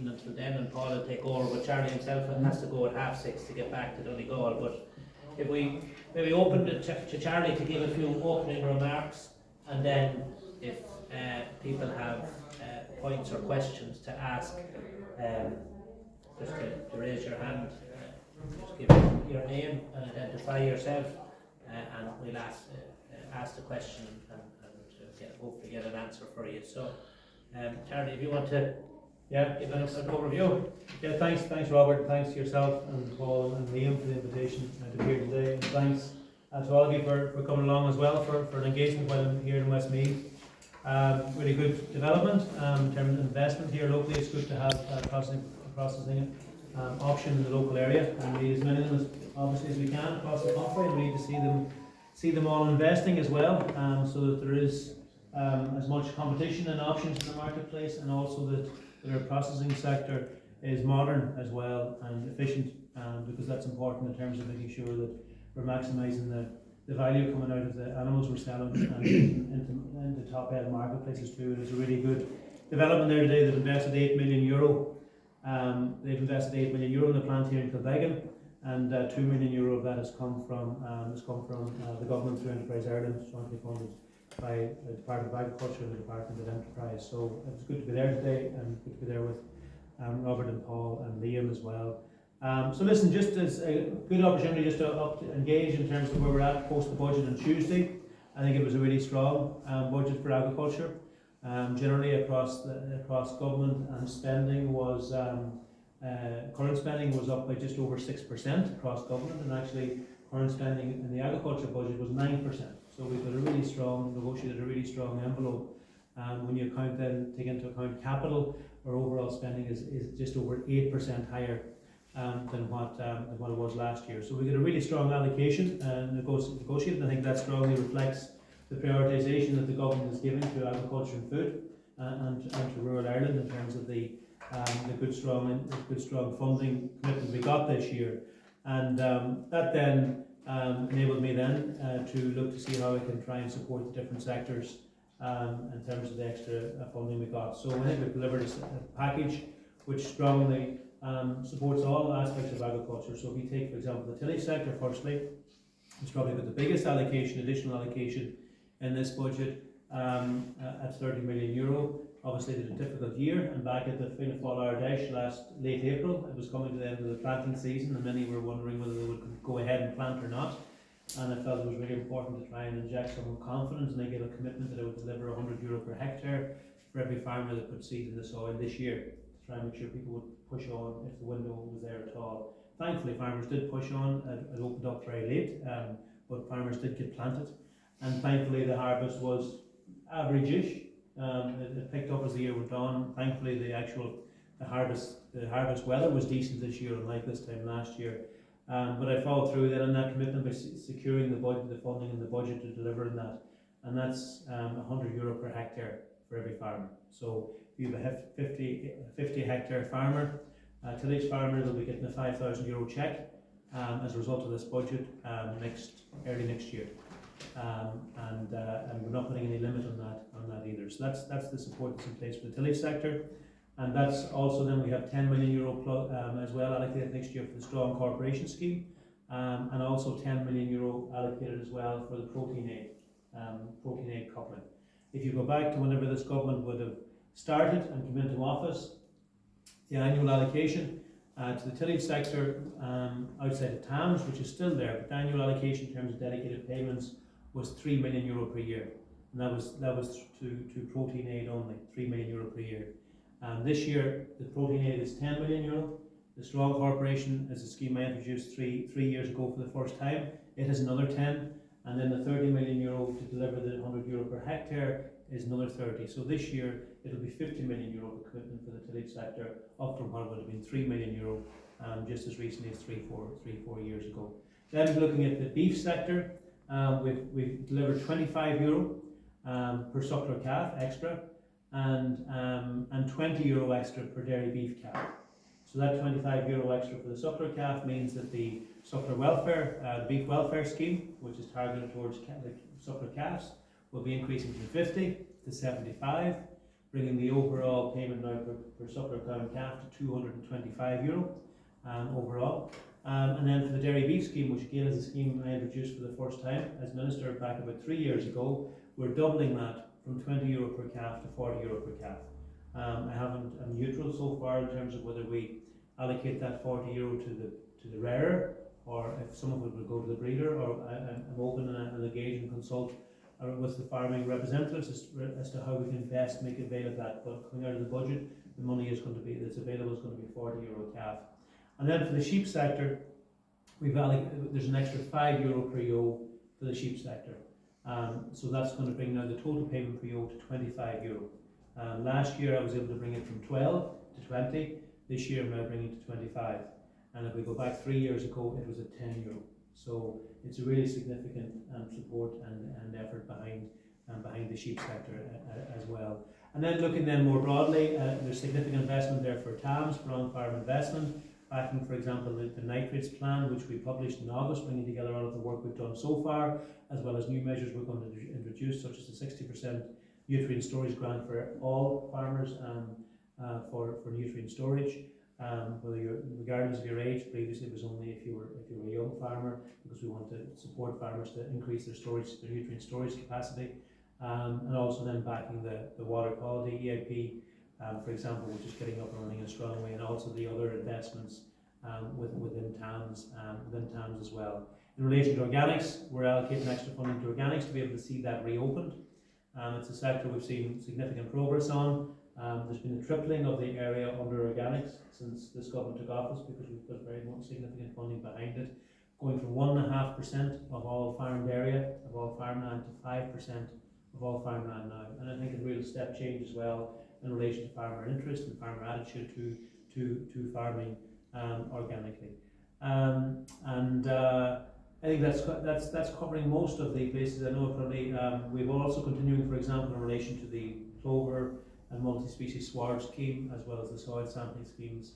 meeting until then, and Paul will take over, but Charlie himself has to go at 6:30 to get back to Donegal. But if we maybe open it to Charlie to give a few opening remarks, and then if people have points or questions to ask, just to raise your hand, just give your name and identify yourself, and we'll ask the question and hopefully get an answer for you. So, Charlie, if you want to give an overview. Yeah, thanks Robert, thanks to yourself and Paul and Liam for the invitation to be here today, and thanks to all of you for coming along as well for an engagement while I'm here in Westmeath. Really good development in terms of investment here locally. It's good to have a processing option in the local area, and we need as many of them as obviously as we can across the country, and we need to see them all investing as well, so that there is as much competition and options in the marketplace, and also that our processing sector is modern as well and efficient, because that's important in terms of making sure that we're maximising the value coming out of the animals we're selling and into top end marketplaces too. And it's a really good development there today. They've invested €8 million. They've invested €8 million in the plant here in Kilbeggan, and €2 million of that has come from the government through Enterprise Ireland, jointly funded by the Department of Agriculture and the Department of Enterprise. So it's good to be there today, and good to be there with Robert and Paul and Liam as well. So listen, just as a good opportunity just to engage in terms of where we're at post the budget on Tuesday. I think it was a really strong budget for agriculture. Generally across government, and spending was current spending was up by just over 6% across government, and actually current spending in the agriculture budget was 9%. So we've got negotiated a really strong envelope. When you take into account capital, our overall spending is just over 8% higher than what it was last year. So we got a really strong allocation negotiated. I think that strongly reflects the prioritisation that the government is giving to agriculture and food, and to rural Ireland in terms of the good strong funding commitment we got this year. And that then enabled me then to look to see how I can try and support the different sectors in terms of the extra funding we got. So I think we've delivered a package which strongly supports all aspects of agriculture. So if you take, for example, the tillage sector firstly, it's probably got the biggest additional allocation in this budget at €30 million. Obviously, it was a difficult year, and back at the Fianna Fáil Ardèche late April, it was coming to the end of the planting season, and many were wondering whether they would go ahead and plant or not. And I felt it was really important to try and inject some confidence, and I gave a commitment that I would deliver €100 per hectare for every farmer that put seed in the soil this year, to try and make sure people would push on if the window was there at all. Thankfully, farmers did push on. It opened up very late, but farmers did get planted, and thankfully the harvest was average-ish. It picked up as the year went on. Thankfully, the harvest weather was decent this year, unlike this time last year. But I followed through then on that commitment by securing the funding and the budget to deliver on that, and that's €100 per hectare for every farmer. So if you have a 50 hectare farmer, tillage farmer, they'll be getting a €5,000 cheque as a result of this budget early next year. And we're not putting any limit on that either. So that's the support that's in place for the tillage sector, and that's also then we have €10 million as well allocated next year for the Strong Corporation Scheme, and also €10 million allocated as well for the protein aid coupling. If you go back to whenever this government would have started and come into office, the annual allocation to the tillage sector outside of TAMS, which is still there, but the annual allocation in terms of dedicated payments was €3 million per year, and that was to protein aid only, €3 million per year. This year the protein aid is €10 million. The Strong Corporation is a scheme I introduced three years ago for the first time. It has another 10, and then the €30 million to deliver the €100 per hectare is another 30. So this year it'll be €50 million commitment for the tillage sector, up from what would have been €3 million just as recently as three, four years ago. Then looking at the beef sector, we've delivered €25 per suckler calf extra, and €20 extra per dairy beef calf. So that €25 extra for the suckler calf means that the suckler welfare, the beef welfare scheme, which is targeted towards the suckler calves, will be increasing from 50 to 75. bringing the overall payment now per suckler cow and calf to €225 overall. And then for the dairy beef scheme, which again is a scheme I introduced for the first time as Minister back about 3 years ago, we're doubling that from €20 per calf to €40 per calf. I'm neutral so far in terms of whether we allocate that €40 to the rearer, or if some of it will go to the breeder, or I'm open and engage and consult with the farming representatives as to how we can best make avail of that. But coming out of the budget, the money that's available is going to be €40 a calf. And then for the sheep sector, there's an extra €5 per ewe for the sheep sector. So that's going to bring now the total payment per ewe to €25. Last year I was able to bring it from 12 to 20. This year I'm now bringing it to 25. And if we go back 3 years ago, it was at €10. So it's a really significant support and effort behind the sheep sector as well. And then looking then more broadly, there's significant investment there for TAMS, for on-farm investment, backing, for example, the nitrates plan, which we published in August, bringing together all of the work we've done so far, as well as new measures we're going to introduce, such as the 60% nutrient storage grant for all farmers for nutrient storage. Regardless of your age, previously it was only if you were a young farmer, because we want to support farmers to increase their nutrient storage capacity, and also then backing the water quality EIP, for example, which is getting up and running in a strong way, and also the other investments within TAMS as well. In relation to organics, we're allocating extra funding to organics to be able to see that reopened. It's a sector we've seen significant progress on. There's been a tripling of the area under organics since this government took office, because we've got very much significant funding behind it, going from 1.5% of all farmed area, of all farmland, to 5% of all farmland now. And I think a real step change as well in relation to farmer interest and farmer attitude to farming organically. I think that's covering most of the places. I know probably we've also continuing, for example, in relation to the clover and multi-species sward scheme, as well as the soil sampling schemes.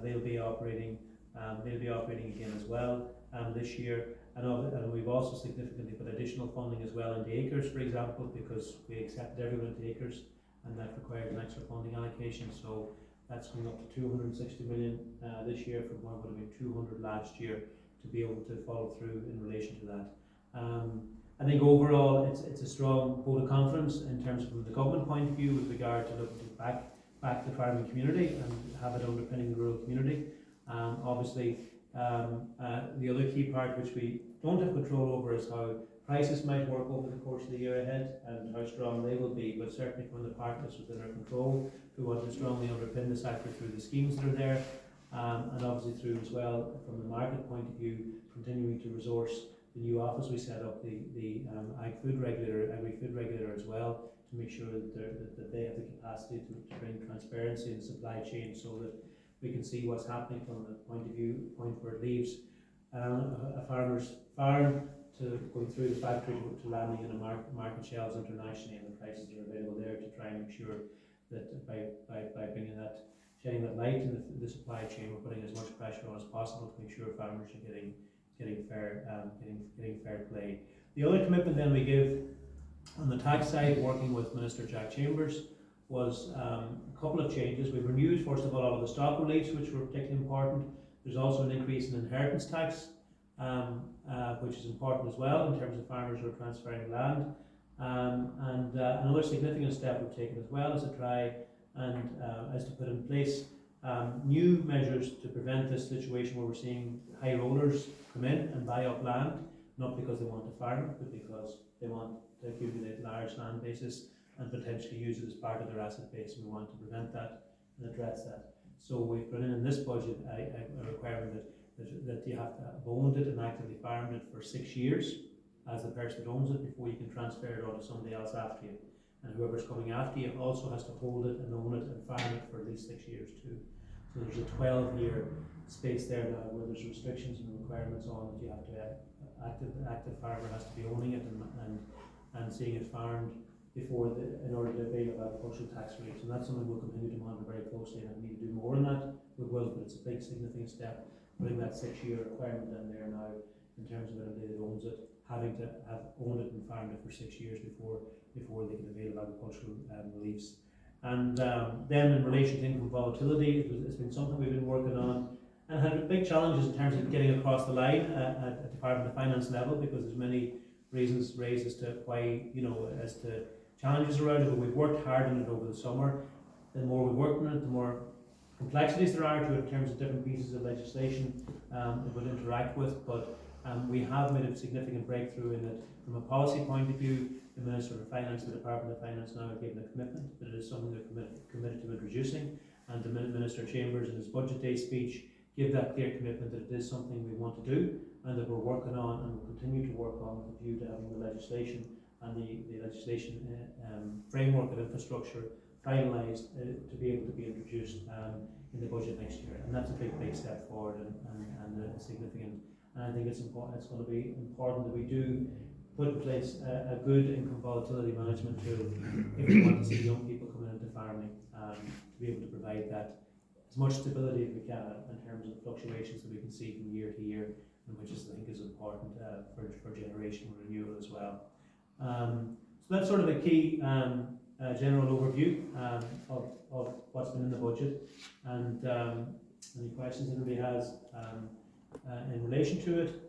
They'll be operating again as well this year. And we've also significantly put additional funding as well into acres, for example, because we accepted everyone into acres, and that required an extra funding allocation. So that's going up to 260 million this year, from what would have been 200 last year, to be able to follow through in relation to that. I think overall it's a strong vote of confidence in terms of from the government point of view with regard to looking to back the farming community and have it underpinning the rural community. Obviously, the other key part which we don't have control over is how prices might work over the course of the year ahead and how strong they will be, but certainly from the part that's within our control, we want to strongly underpin the sector through the schemes that are there, and obviously through as well from the market point of view, continuing to resource the new office we set up, the agri-food regulator as well, to make sure that they have the capacity to bring transparency in the supply chain, so that we can see what's happening from the point where it leaves a farmer's farm to going through the factory to landing in a market shelves internationally, and the prices are available there, to try and make sure that by bringing that, shedding that light in the supply chain, we're putting as much pressure on as possible to make sure farmers are getting fair play. The other commitment then we give on the tax side, working with Minister Jack Chambers, was a couple of changes. We've renewed, first of all of the stock reliefs, which were particularly important. There's also an increase in inheritance tax, which is important as well in terms of farmers who are transferring land. And another significant step we've taken as well is to try and is to put in place new measures to prevent this situation where we're seeing high rollers come in and buy up land, not because they want to farm it, but because they want to accumulate large land bases and potentially use it as part of their asset base. We want to prevent that and address that. So we've put in this budget a requirement that you have to have owned it and actively farmed it for 6 years as the person that owns it before you can transfer it on to somebody else after you. And whoever's coming after you also has to hold it and own it and farm it for at least 6 years too. So there's a 12-year space there now where there's restrictions and requirements on that you have to active farmer has to be owning it and seeing it farmed before in order to avail of agricultural tax relief. And that's something we'll continue to monitor very closely, and if we need to do more on that, we will, but it's a big significant step, putting that 6-year requirement in there now in terms of anybody that owns it, having to have owned it and farmed it for 6 years before they can avail of agricultural reliefs. And then in relation to income volatility, it's been something we've been working on and had big challenges in terms of getting across the line at Department of Finance level, because there's many reasons raised as to why, as to challenges around it, but we've worked hard on it over the summer. The more we work on it, the more complexities there are to it in terms of different pieces of legislation it would interact with, but we have made a significant breakthrough in it. From a policy point of view, the Minister of Finance, the Department of Finance now have given a commitment that it is something they're committed to introducing, and the Minister Chambers in his budget day speech give that clear commitment that it is something we want to do and that we're working on and will continue to work on with a view to having the legislation and the legislation framework of infrastructure finalised to be able to be introduced in the budget next year. And that's a big step forward and a significant. And I think it's important. It's going to be important that we do put in place a good income volatility management tool if we want to see young people coming into farming, to be able to provide that as much stability as we can in terms of the fluctuations that we can see from year to year, and which I think is important for generational renewal as well. So that's sort of a key general overview of what's been in the budget, and any questions anybody has in relation to it.